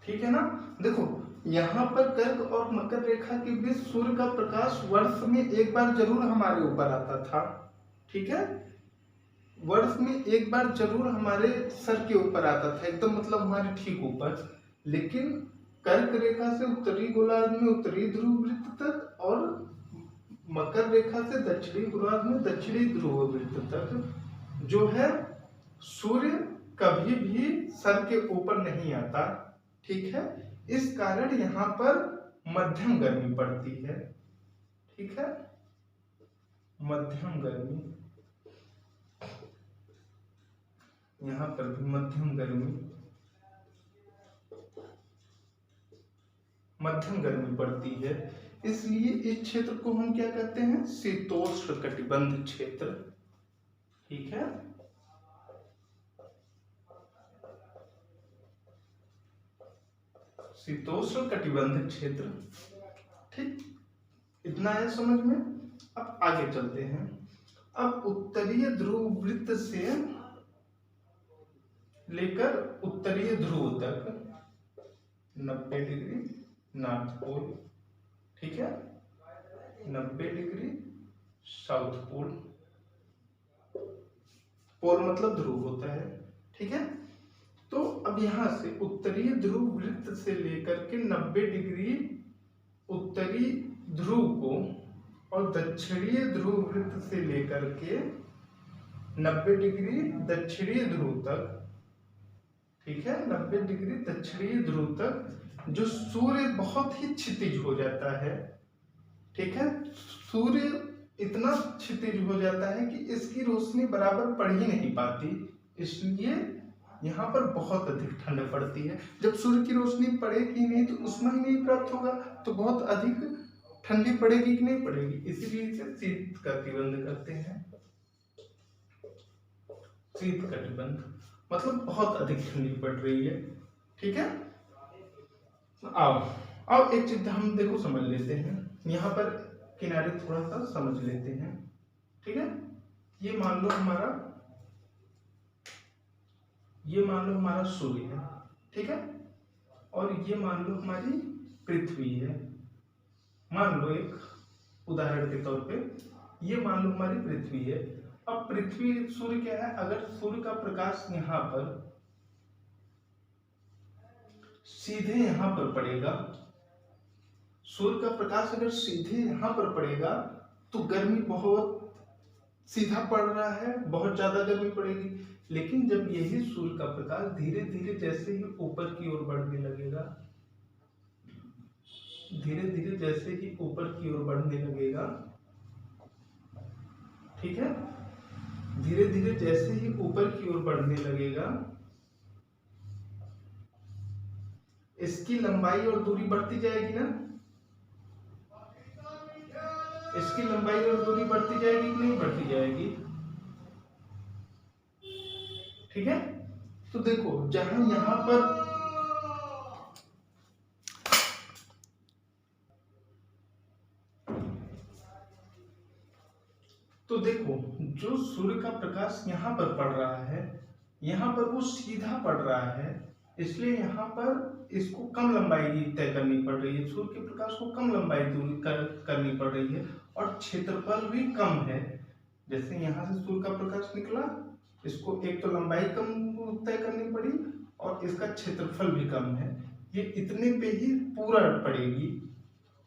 Speaker 1: ठीक है ना, देखो यहाँ पर कर्क और मकर रेखा के बीच सूर्य का प्रकाश वर्ष में एक बार जरूर हमारे ऊपर आता था। ठीक है, वर्ष में एक बार जरूर हमारे सर के ऊपर आता था, एकदम मतलब हमारे ठीक ऊपर। लेकिन कर्क रेखा से उत्तरी गोलार्ध में उत्तरी ध्रुव वृत्त तक, और मकर रेखा से दक्षिणी गोलार्ध में दक्षिणी ध्रुव वृत्त तक जो है, सूर्य कभी भी सर के ऊपर नहीं आता। ठीक है, इस कारण यहाँ पर मध्यम गर्मी पड़ती है। ठीक है, मध्यम गर्मी, यहाँ पर भी मध्यम गर्मी पड़ती है, इसलिए इस क्षेत्र को हम क्या कहते हैं, शीतोष्ण कटिबंध क्षेत्र। ठीक है, शीतोष्ण कटिबंध क्षेत्र। ठीक, इतना है समझ में। अब आगे चलते हैं। अब उत्तरीय ध्रुव वृत्त से लेकर उत्तरीय ध्रुव तक 90 डिग्री नॉर्थ पोल, ठीक है, 90 डिग्री साउथ पोल। पोल मतलब ध्रुव होता है। ठीक है, तो अब यहां से उत्तरीय ध्रुव वृत्त से लेकर के 90 डिग्री उत्तरी ध्रुव को, और दक्षिणीय ध्रुव वृत्त से लेकर के 90 डिग्री दक्षिणीय ध्रुव तक, ठीक है, 90 डिग्री दक्षिणीय ध्रुव तक जो सूर्य बहुत ही क्षितिज हो जाता है। ठीक है, सूर्य इतना क्षितिज हो जाता है कि इसकी रोशनी बराबर पड़ ही नहीं पाती, इसलिए यहाँ पर बहुत अधिक ठंड पड़ती है। जब सूर्य की रोशनी पड़ेगी नहीं तो ऊष्मा ही नहीं प्राप्त होगा, तो बहुत अधिक ठंडी पड़ेगी कि नहीं पड़ेगी, इसीलिए इसे शीत कटिबंध कहते हैं। शीत कटिबंध मतलब बहुत अधिक ठंडी पड़ रही है। ठीक है, आओ अब एक चीज हम देखो समझ लेते हैं, यहाँ पर किनारे थोड़ा सा समझ लेते हैं, ठीक है। ये मान लो हमारा सूर्य है, ठीक है, और ये मान लो हमारी पृथ्वी है। मान लो एक उदाहरण के तौर पे ये मान लो हमारी पृथ्वी है। अब पृथ्वी सूर्य क्या है, अगर सूर्य का प्रकाश यहाँ पर सीधे यहाँ पर पड़ेगा, सूर्य का प्रकाश अगर सीधे यहाँ पर पड़ेगा तो गर्मी बहुत सीधा पड़ रहा है, बहुत ज्यादा गर्मी पड़ेगी। लेकिन जब यही सूर्य का प्रकाश धीरे धीरे जैसे ही ऊपर की ओर बढ़ने लगेगा, धीरे धीरे जैसे ही ऊपर की ओर बढ़ने लगेगा, ठीक है, धीरे धीरे जैसे ही ऊपर की ओर बढ़ने लगेगा, इसकी लंबाई और दूरी बढ़ती जाएगी ना, इसकी लंबाई और दूरी बढ़ती जाएगी कि नहीं बढ़ती जाएगी, ठीक है। तो देखो जहां यहां पर तो देखो जो सूर्य का प्रकाश यहाँ पर पड़ रहा है, यहाँ पर वो सीधा पड़ रहा है, इसलिए यहाँ पर इसको कम लंबाई तय करनी पड़ रही है, सूर्य के प्रकाश को कम लंबाई दूरी करनी पड़ रही है, और क्षेत्रफल भी कम है। जैसे यहाँ से सूर्य का प्रकाश निकला, इसको एक तो लंबाई कम तय करनी पड़ी और इसका क्षेत्रफल भी कम है, ये इतने पे ही पूरा पड़ेगी,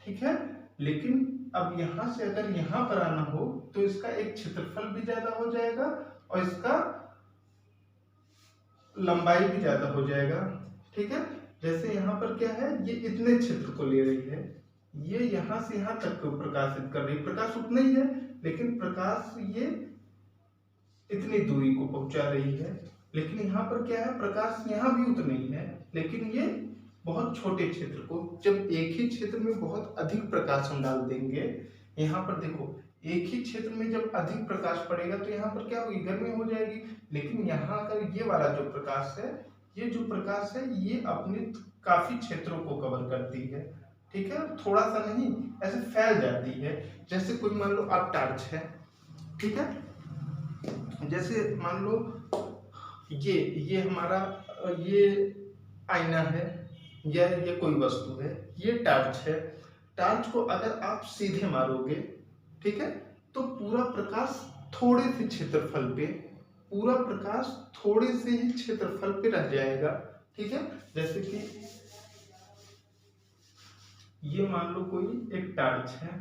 Speaker 1: ठीक है। लेकिन अब यहाँ से अगर यहाँ पर आना हो तो इसका एक क्षेत्रफल भी ज्यादा हो जाएगा और इसका लंबाई भी ज्यादा हो जाएगा, ठीक है। जैसे यहाँ पर क्या है, ये इतने क्षेत्र को ले रही है, ये यहाँ से यहाँ तक को प्रकाशित कर रही है, प्रकाश उतना ही है लेकिन प्रकाश ये इतनी दूरी को पहुंचा रही है। लेकिन यहाँ पर क्या है, प्रकाश यहाँ भी उतना ही है लेकिन ये बहुत छोटे क्षेत्र को, जब एक ही क्षेत्र में बहुत अधिक प्रकाश हम डाल देंगे, यहाँ पर देखो एक ही क्षेत्र में जब अधिक प्रकाश पड़ेगा तो यहाँ पर क्या होगी, गर्मी हो जाएगी। लेकिन यहाँ का ये वाला जो प्रकाश है, ये जो प्रकाश है ये अपने काफी क्षेत्रों को कवर करती है, ठीक है, थोड़ा सा नहीं ऐसे फैल जाती है। जैसे कोई मान लो आप टार्च है, ठीक है, जैसे मान लो ये हमारा ये आईना है या ये कोई वस्तु है, ये टार्च है। टार्च को अगर आप सीधे मारोगे, ठीक है, तो पूरा प्रकाश थोड़े से क्षेत्रफल पे, पूरा प्रकाश थोड़े से ही क्षेत्रफल पे रह जाएगा, ठीक है। जैसे कि ये मान लो कोई एक टार्च है,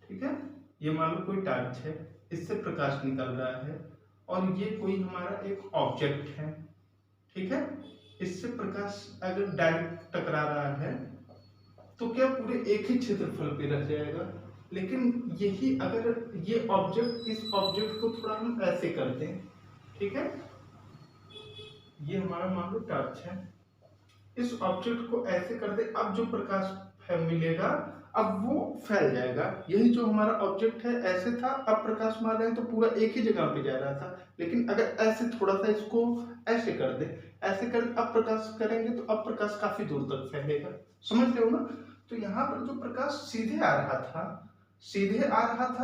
Speaker 1: ठीक है, ये मान लो कोई टार्च है, इससे प्रकाश निकल रहा है, और ये कोई हमारा एक ऑब्जेक्ट है, ठीक है, इससे प्रकाश अगर डायरेक्ट टकरा रहा है तो क्या पूरे एक ही क्षेत्रफल पे रह जाएगा। लेकिन यही अगर ये ऑब्जेक्ट, इस ऑब्जेक्ट को थोड़ा हम ऐसे करते हैं, ठीक है, ये हमारा मान लो टॉर्च है, इस ऑब्जेक्ट को ऐसे कर दे, अब जो प्रकाश मिलेगा अब वो फैल जाएगा। यही जो हमारा ऑब्जेक्ट है ऐसे था, अब प्रकाश मार रहे हैं तो पूरा एक ही जगह पे जा रहा था। लेकिन अगर ऐसे थोड़ा सा इसको ऐसे कर दे, ऐसे कर अब प्रकाश करेंगे तो अब प्रकाश काफी दूर तक फैलेगा, समझ रहे हो ना। तो यहाँ पर जो प्रकाश सीधे आ रहा था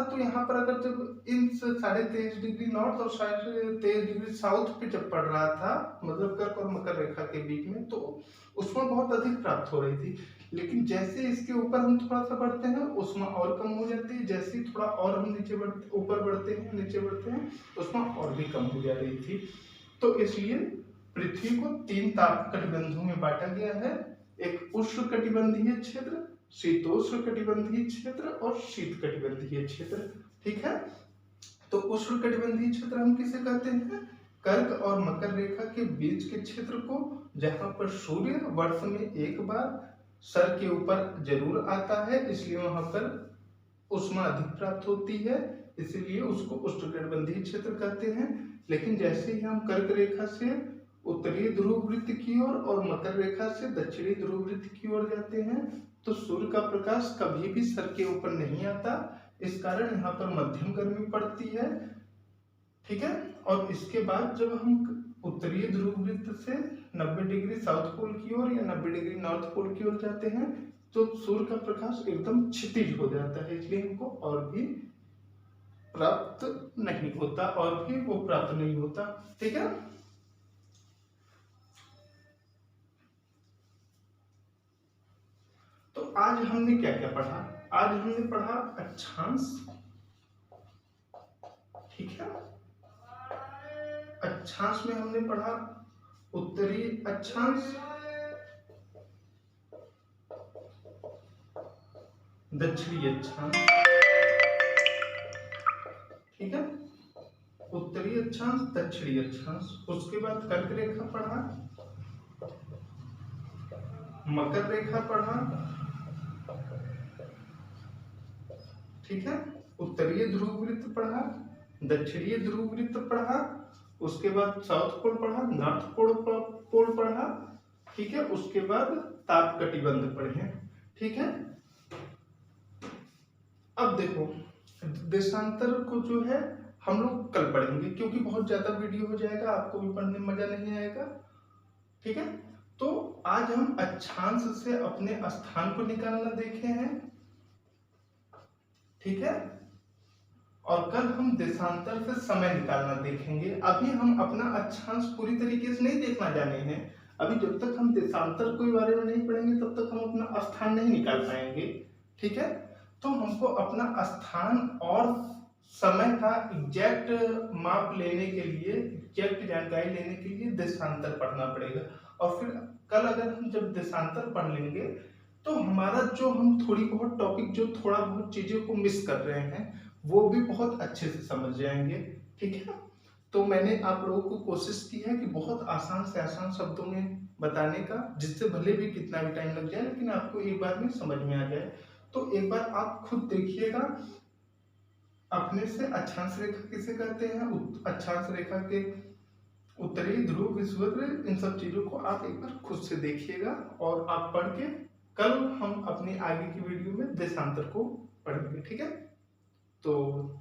Speaker 1: तो यहाँ पर अगर जब इन 23.5 डिग्री नॉर्थ और 23.5 डिग्री साउथ पे जब पड़ रहा था, मतलब कर्क और मकर रेखा के बीच में, तो उसमें बहुत अधिक प्राप्त हो रही थी। लेकिन जैसे इसके ऊपर हम थोड़ा सा बढ़ते हैं उसमें और कम हो जाती है, जैसे थोड़ा और हम नीचे बढ़ते, ऊपर बढ़ते हैं, नीचे बढ़ते हैं, उसमें और भी कम हो जा रही थी। तो इसलिए पृथ्वी को 3 ताप कटिबंधों में बांटा गया है, एक उष्ण कटिबंधीय क्षेत्र, शीतोष्ण कटिबंधीय क्षेत्र और शीत कटिबंधीय क्षेत्र, ठीक है। तो उष्ण कटिबंधीय क्षेत्र हम किसे कहते हैं, कर्क और मकर रेखा के बीच के क्षेत्र को, जहां पर सूर्य वर्ष में एक बार सर के ऊपर जरूर आता है, इसलिए वहां पर उष्मा अधिक प्राप्त होती है, इसलिए उसको उष्णकटिबंधीय क्षेत्र कहते हैं। लेकिन जैसे ही हम कर्क रेखा से उत्तरी ध्रुव वृत्त की ओर और मकर रेखा से दक्षिणी ध्रुव वृत्त की ओर जाते हैं तो सूर्य का प्रकाश कभी भी सर के ऊपर नहीं आता, इस कारण यहाँ पर मध्यम गर्मी पड़ती है, ठीक है। और इसके बाद जब हम उत्तरीय ध्रुव वृत्त से 90 डिग्री साउथ पोल की ओर या 90 डिग्री नॉर्थ पोल की ओर जाते हैं तो सूर्य का प्रकाश एकदम क्षितिज हो जाता है, इसलिए हमको और भी प्राप्त नहीं होता, और भी वो प्राप्त नहीं होता। ठीक है, तो आज हमने क्या क्या पढ़ा? आज हमने पढ़ा अक्षांश। ठीक है, अक्षांश में हमने पढ़ा उत्तरीय अक्षांश, दक्षिणी अक्षांश। ठीक है, उत्तरीय अक्षांश, दक्षिणी अक्षांश। उसके बाद कर्क रेखा पढ़ा, मकर रेखा पढ़ा। ठीक है, उत्तरीय ध्रुव वृत्त पढ़ा, दक्षिणीय ध्रुव वृत्त पढ़ा, उसके बाद साउथ पोल पढ़ा, नॉर्थ पोल पढ़ा। ठीक है, उसके बाद ताप कटिबंध पढ़े। ठीक है, अब देखो देशांतर को जो है हम लोग कल पढ़ेंगे, क्योंकि बहुत ज्यादा वीडियो हो जाएगा, आपको भी पढ़ने में मजा नहीं आएगा। ठीक है, तो आज हम अक्षांश से अपने स्थान को निकालना देखे हैं। ठीक है, और कल हम देशांतर से समय निकालना देखेंगे। अभी हम अपना अक्षांश पूरी तरीके से नहीं देखना जाने हैं। अभी जब तक हम देशांतर के बारे में नहीं पढ़ेंगे तब तक हम अपना स्थान नहीं निकाल पाएंगे। ठीक है, तो हमको अपना स्थान और समय का एग्जैक्ट माप लेने के लिए, एग्जैक्ट जानकारी लेने के लिए देशांतर पढ़ना पड़ेगा। और फिर कल अगर हम जब देशांतर पढ़ लेंगे तो हमारा जो हम थोड़ी बहुत टॉपिक, जो थोड़ा बहुत चीजों को मिस कर रहे हैं, वो भी बहुत अच्छे से समझ जाएंगे। ठीक है, तो मैंने आप लोगों को कोशिश की है कि बहुत आसान से आसान शब्दों में बताने का, जिससे भले भी कितना भी टाइम लग जाए लेकिन आपको एक बार में समझ में आ जाए। तो एक बार आप खुद देखिएगा अपने से, अक्षांश रेखा किसे कहते हैं, अक्षांश रेखा के उत्तरी ध्रुव, विषुवत, इन सब चीजों को आप एक बार खुद से देखिएगा और आप पढ़ के कल हम अपनी आगे की वीडियो में देशांतर को पढ़ेंगे। ठीक है, तो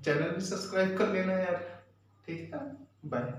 Speaker 1: चैनल भी सब्सक्राइब कर लेना यार। ठीक है, बाय।